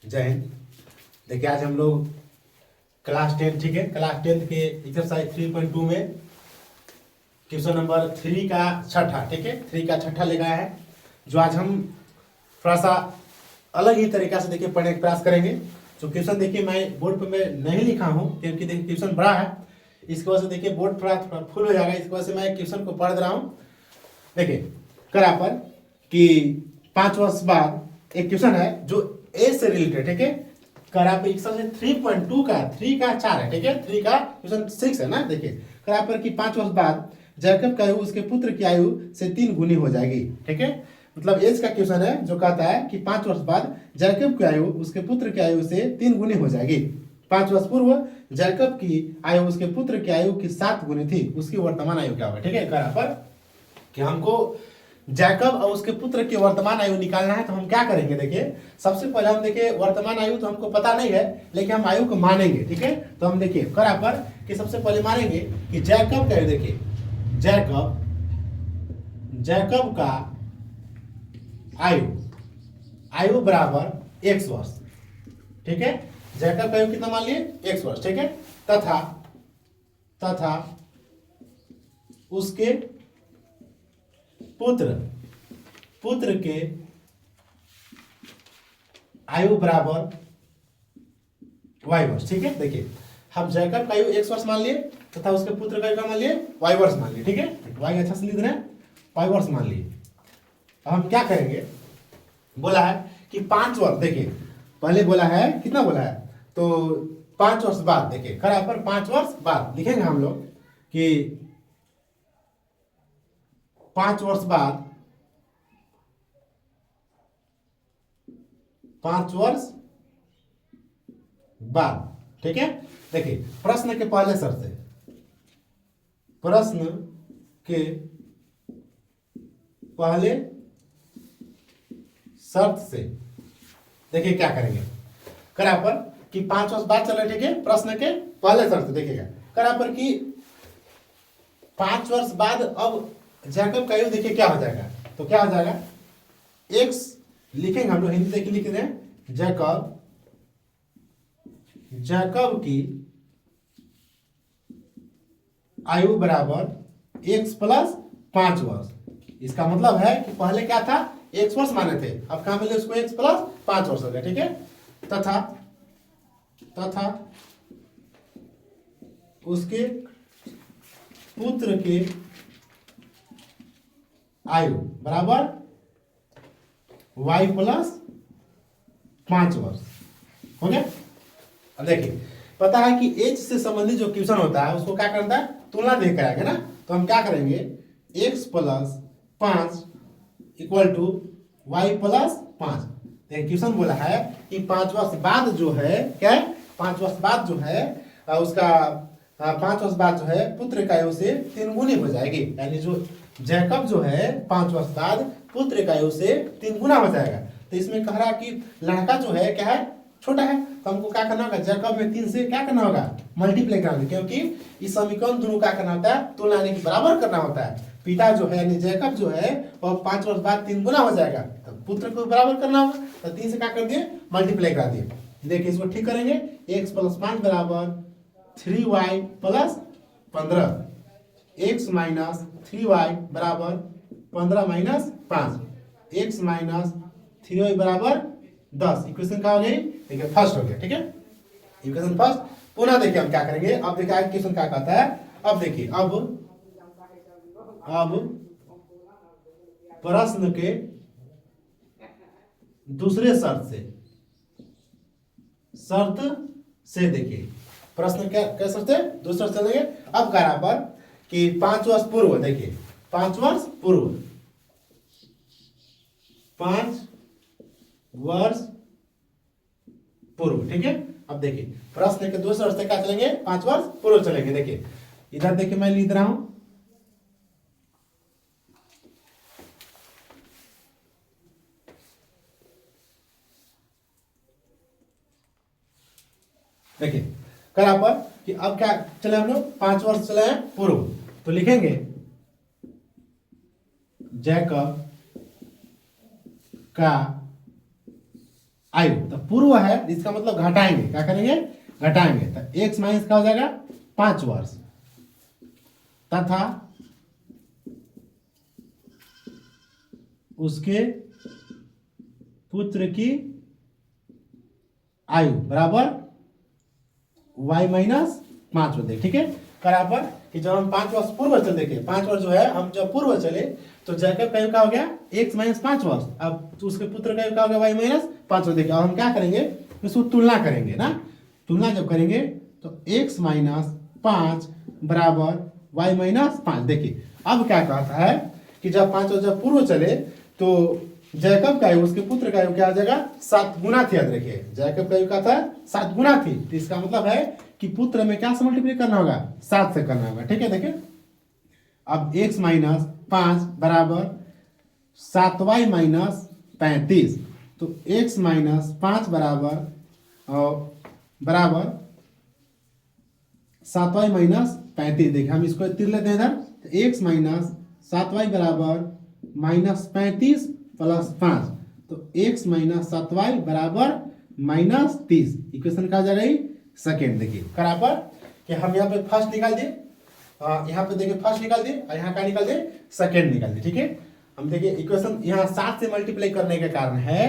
जय हिंद। देखिए आज हम लोग क्लास 10, ठीक है, क्लास 10 के एक्सरसाइज 3.2 में क्वेश्चन नंबर 3 का छठा, ठीक है, 3 का छठा लेकर आया है, जो आज हम थोड़ा सा अलग ही तरीका से देखिए पढ़ने का प्रयास करेंगे। जो क्वेश्चन देखिए मैं बोर्ड पर मैं नहीं लिखा हूँ क्योंकि देखिए क्वेश्चन बड़ा है, इसकी वजह से देखिए बोर्ड थोड़ा फुल हो जाएगा, इसकी वजह से मैं क्वेश्चन को पढ़ रहा हूँ। देखिए करा पर कि 5 वर्ष बाद एक क्वेश्चन है जो ए से रिलेटेड, ठीक है, करा पर एक्सरसाइज 3.2 का 3 का 4 है, ठीक है, 3 का क्वेश्चन 6 है ना। देखिए करा पर कि 5 वर्ष बाद जैकब की आयु उसके पुत्र की आयु से 3 गुनी हो जाएगी, ठीक है। मतलब एज का क्वेश्चन है जो कहता है कि 5 वर्ष बाद जैकब की आयु उसके पुत्र की आयु से 3 गुनी हो जाएगी। 5 वर्ष पूर्व जैकब की आयु उसके पुत्र की आयु की 7 गुनी थी, उसकी वर्तमान आयु क्या होगा, ठीक है। करा पर कि हमको जैकब और उसके पुत्र की वर्तमान आयु निकालना है, तो हम क्या करेंगे। देखिए सबसे पहले हम देखिए वर्तमान आयु तो हमको पता नहीं है, लेकिन हम आयु को मानेंगे, ठीक है। तो हम देखिए करा पर कि सबसे पहले मानेंगे कि जैकब का, देखिए जैकब का आयु बराबर x वर्ष, ठीक है। जैकब का आयु कितना मान लिए, x वर्ष, ठीक है। तथा उसके पुत्र के आयु बराबर y वर्ष, ठीक है। देखिए हम जैकब का आयु x वर्ष मान लिए तथा उसके पुत्र का आयु क्या मान लिए, y वर्ष मान लिए, ठीक है। y अच्छा से लिख रहे हैं, y वर्ष मान लिए। अब हम क्या करेंगे, बोला है कि 5 वर्ष, देखिए पहले बोला है कितना बोला है, तो 5 वर्ष बाद, देखिए खड़ा पर 5 वर्ष बाद लिखेंगे हम लोग कि 5 वर्ष बाद, 5 वर्ष बाद, ठीक है। देखिए प्रश्न के पहले शर्त से, प्रश्न के पहले शर्त से देखिए क्या करेंगे। करा पर कि 5 वर्ष बाद चले, ठीक है, प्रश्न के पहले शर्त देखिएगा। करा पर कि 5 वर्ष बाद अब जैकब का आयु देखिए क्या हो जाएगा, तो क्या हो जाएगा, x लिखेंगे हम लोग हिंदी देखिए लिख रहे हैं, जैकब की आयु बराबर x प्लस 5 वर्ष। इसका मतलब है कि पहले क्या था, x वर्ष माने थे, अब कहां मिले उसको x प्लस 5 वर्ष हो गया, ठीक है। तथा उसके पुत्र के आयु बराबर y प्लस 5 वर्ष हो गया। अब देखिए पता है कि एज से संबंधित जो क्वेश्चन होता है उसको क्या करता है, तुलना देख कराएंगे ना। तो हम क्या करेंगे, x plus 5 equal to y plus 5। देखिए क्वेश्चन बोला है कि 5 वर्ष बाद जो है, क्या है, 5 वर्ष बाद जो है उसका 5 वर्ष बाद जो है पुत्र का आयु से 3 गुनी हो जाएगी, यानी जो जैकब जो है 5 वर्ष बाद पुत्र का आयु से 3 गुना हो जाएगा। तो इसमें कह रहा कि लड़का जो है क्या है, छोटा है, तो हमको क्या करना होगा, जैकब में 3 से क्या करना होगा, मल्टीप्लाई करना होगा, क्योंकि इस समीकरण दोनों क्या करना होता है, तुलना यानी कि बराबर करना होता है। पिता जो है यानी जैकब जो है वह 5 वर्ष बाद 3 गुना हो जाएगा, तो पुत्र को बराबर करना होगा, तो 3 से क्या कर दिए, मल्टीप्लाई करा दिए। देखिए इसको ठीक करेंगे, x प्लस 5 बराबर 3y plus 15, x minus 3y बराबर 15 माइनस 5, x माइनस 3y बराबर 10। इक्वेशन क्या हो गई, देखिए फर्स्ट हो गया, ठीक है, इक्वेशन फर्स्ट। पुनः देखिए हम क्या करेंगे, अब देखिए आगे क्वेश्चन क्या कहता है। अब देखिए अब प्रश्न के दूसरे शर्त से देखिए प्रश्न क्या शर्त है, दूसरा शर्त देंगे। अब बराबर कि 5 वर्ष पूर्व, देखिए 5 वर्ष पूर्व, 5 वर्ष पूर्व, ठीक है। अब देखिए प्रश्न के दूसरे शर्त से क्या चलेंगे, 5 वर्ष पूर्व चलेंगे। देखिए इधर देखिए मैं लिख रहा हूं, देखिए करा पर कि अब क्या चले हम लोग, 5 वर्ष चले हैं पूर्व, तो लिखेंगे जैकब का आयु, तो पूर्व है इसका मतलब घटाएंगे, क्या करेंगे, घटाएंगे, तो x माइनस क्या हो जाएगा 5 वर्ष, तथा उसके पुत्र की आयु बराबर y माइनस 5 होते, ठीक है। बराबर कि जब हम 5 वर्ष पूर्व चले, देखिए 5 वर्ष जो है हम जब पूर्व चले तो जैकब का आयु क्या हो गया x माइनस 5 वर्ष, अब तो उसके पुत्र का आयु क्या हो गया y माइनस 5 वर्ष। देखिए अब हम क्या करेंगे, इसको तुलना करेंगे ना, तुलना जब करेंगे तो x माइनस 5 बराबर y माइनस 5। देखिए अब क्या कहता है कि जब 5 वर्ष जब पूर्व चले तो जैकब का आयु उसके पुत्र का आयु क्या हो जाएगा 7 गुना थी। याद रखिए जैकब का आयु क्या था 7 गुना थी, तो इसका मतलब है कि पुत्र में क्या से मल्टीप्लाई करना होगा 7 से करना होगा, ठीक है। देखिए अब x माइनस 5 बराबर 7y माइनस 35, तो x माइनस 5 बराबर 7y माइनस 35। देखिए हम इसको तिर लेते हैं इधर, तो x माइनस 7y बराबर माइनस 35 प्लस 5, तो x माइनस 7y बराबर माइनस 30। इक्वेशन का जाएगा सेकेंड। देखिए बराबर कि हम यहाँ पे फर्स्ट निकाल दिए, यहाँ पे देखिए फर्स्ट निकाल दिए और यहाँ का निकाल दिए सेकेंड निकाल दिए, ठीक है। हम देखिए इक्वेशन यहाँ 7 से मल्टीप्लाई करने के कारण है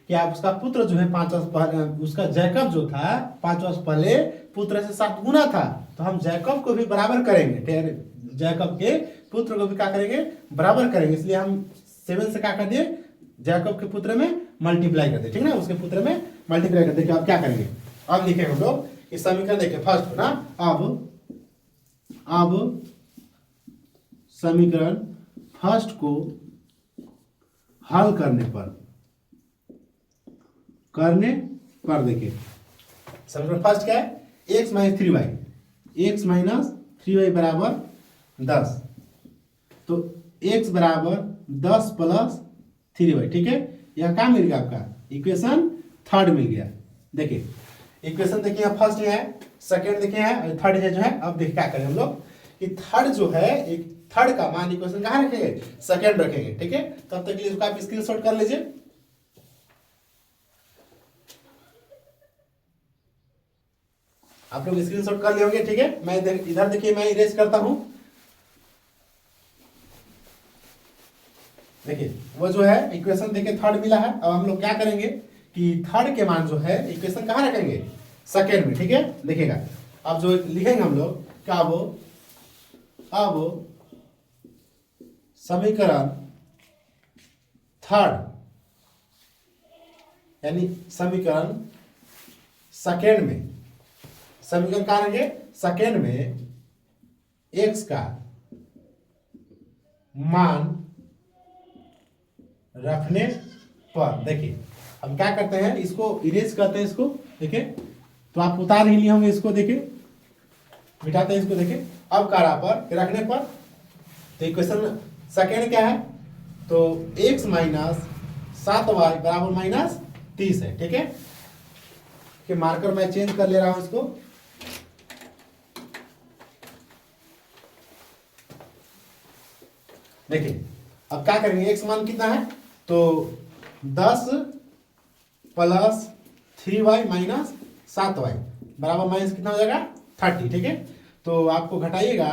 कि आप उसका पुत्र जो है 5 वर्ष पहले, उसका जैकब जो था 5 वर्ष पहले पुत्र से 7 गुना था, तो हम जैकब को भी बराबर करेंगे, जैकब के पुत्र को भी क्या करेंगे बराबर करेंगे, इसलिए हम 7 से क्या कर दिए जैकब के पुत्र में मल्टीप्लाई कर दिए, ठीक है ना, उसके पुत्र में मल्टीप्लाई कर दिए। अब क्या करेंगे, अब लिखेंगे हम लोग इस समीकरण, देखिए फर्स्ट ना, अब समीकरण फर्स्ट को हल करने पर देखिए समीकरण फर्स्ट क्या है x माइनस 3y बराबर 10, तो x बराबर 10 प्लस 3y, ठीक है। यह क्या मिल गया आपका इक्वेशन थर्ड मिल गया। देखिए इक्वेशन देखिए यहाँ फर्स्ट है, सेकंड देखिए है और थर्ड है जो है। अब देखिए क्या करें हम लोग कि थर्ड जो है, एक थर्ड का मान इक्वेशन कहाँ रखेंगे सेकंड रखेंगे, ठीक है। तब तक के लिए इसको आप स्क्रीनशॉट कर लीजिए। आप लोग स्क्रीनशॉट कर लिए होंगे, ठीक है। मैं इधर देखिए मैं इरेज करता हूं, देखिए वो जो है इक्वेशन देखिए थर्ड मिला है। अब हम लोग क्या करेंगे कि थर्ड के मान जो है इक्वेशन कहाँ रखेंगे सेकेंड में, ठीक है। देखिएगा अब जो लिखेंगे हम लोग क्या, वो अब समीकरण थर्ड यानी समीकरण सेकेंड में, समीकरण कहाँ रहेंगे सेकेंड में x का मान रखने पर, देखिए हम क्या करते हैं इसको इरेज करते हैं, इसको देखिए तो आप उतार ही लिए होंगे इसको, देखिए मिटाते हैं इसको, देखिए अब कारा पर रखने पर, तो इक्वेशन सेकेंड क्या है, तो x माइनस 7y बराबर माइनस 30 है, ठीक है। कि मार्कर मैं चेंज कर ले रहा हूं इसको, देखिए अब क्या करेंगे x मान कितना है, तो 10 प्लस 3y माइनस 7y बराबर माइनस कितना हो जाएगा 30, ठीक है। तो आपको घटाइएगा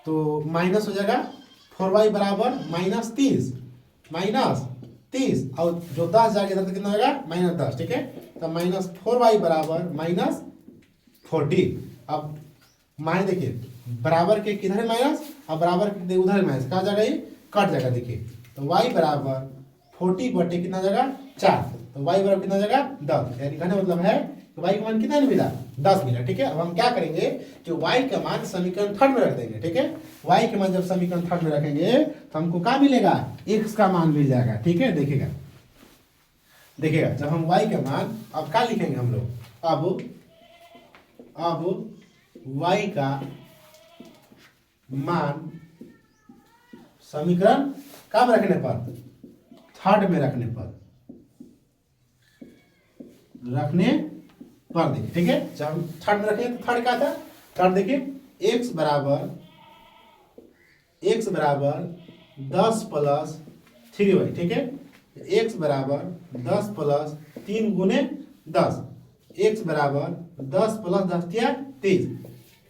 तो माइनस हो जाएगा 4y बराबर माइनस 30 और जो 10 जाएगा इधर कितना होगा माइनस 10, ठीक है। तो माइनस 4y बराबर माइनस 40। अब माइनस देखिए बराबर के किधर है माइनस, अब बराबर के उधर माइनस कहा जाएगा, ये कट जाएगा। देखिए तो y बराबर 40 बटे कितना जाएगा 4, तो y बराबर कितना जाएगा 10, यानी कहने मतलब है कि y का मान कितना मिला 10 मिला, ठीक है। अब हम क्या करेंगे कि y का मान समीकरण थर्ड में रख देंगे, ठीक है। y के मान जब समीकरण थर्ड में रखेंगे तो हमको क्या मिलेगा x का मान मिल जाएगा, ठीक है। देखिएगा जब हम y का मान अब क्या लिखेंगे हम लोग, अब y का मान समीकरण कब रखने पर थर्ड में रखने पर देखिए, ठीक है। जब हम थर्ड में रखेंगे तो थर्ड क्या था, थर्ड देखिए x बराबर 10 प्लस 3y, ठीक है। x बराबर 10 प्लस 3 गुने 10, x बराबर 10 प्लस 10 या 30,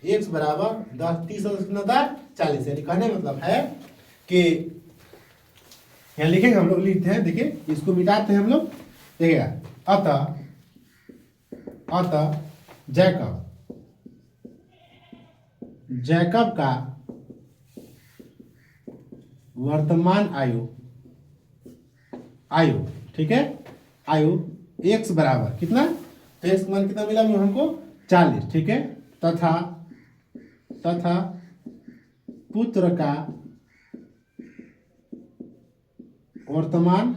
x बराबर 10 30 और कितना था 40। यानी कहने मतलब है कि यहाँ लिखेंगे हम लोग, लिखते हैं, देखिए इसको मिटाते हैं हम लोग, देखिएगा। अतः जैकब का वर्तमान आयु, ठीक है, आयु x बराबर कितना, तो x मान कितना मिला हमको 40, ठीक है, तथा पुत्र का वर्तमान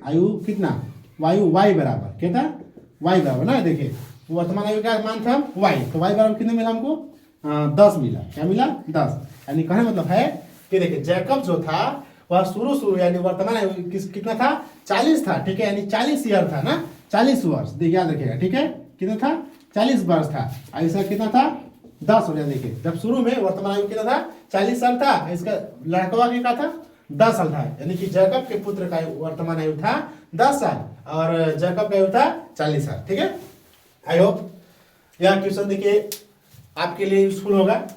आयु कितना, वायु y बराबर क्या था, y बराबर ना, देखिए वर्तमान आयु का मान था y, तो y बराबर कितना मिला हमको 10 मिला, क्या मिला 10। यानी कहने मतलब है कि देखिए जैकब जो था वह शुरू यानी वर्तमान आयु कितना था 40 था, ठीक है, यानी 40 ईयर था ना, 40 वर्ष, याद रखिएगा, ठीक है, कितना था 40 वर्ष था, ऐसा कितना था 10 हो गया। देखिए जब शुरू में वर्तमान आयु कितना था 40 साल था, इसका लड़कवा के क्या था 10 साल था, यानी कि जैकब के पुत्र का वर्तमान आयु था 10 साल और जैकब का आयु था 40 साल, ठीक है। आई होप यह क्वेश्चन देखिए आपके लिए यूजफुल होगा,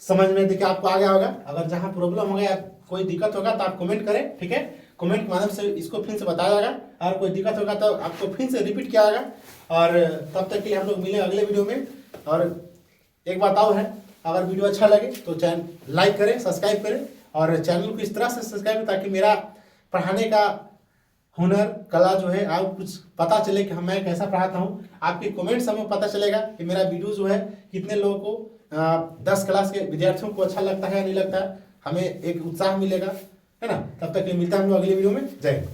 समझ में देखिए आपको आ गया होगा। अगर जहां प्रॉब्लम हो गया, कोई दिक्कत होगा तो आप कमेंट करें, ठीक है, कमेंट के माध्यम से इसको फिर से बताया जाएगा, और कोई दिक्कत होगा तो आपको फिर से रिपीट किया जाएगा। और तब तक के लिए हम लोग मिले अगले वीडियो में। और एक बात और है, अगर वीडियो अच्छा लगे तो चैनल लाइक करें, सब्सक्राइब करें, और चैनल को इस तरह से सब्सक्राइब करें ताकि मेरा पढ़ाने का हुनर कला जो है आप कुछ पता चले कि मैं कैसा पढ़ाता हूँ। आपके कमेंट्स हमें पता चलेगा कि मेरा वीडियो जो है कितने लोगों को 10 क्लास के विद्यार्थियों को अच्छा लगता है या नहीं लगता है, हमें एक उत्साह मिलेगा, है ना। तब तक मिलता है हम लोग अगले वीडियो में। जय हिंद।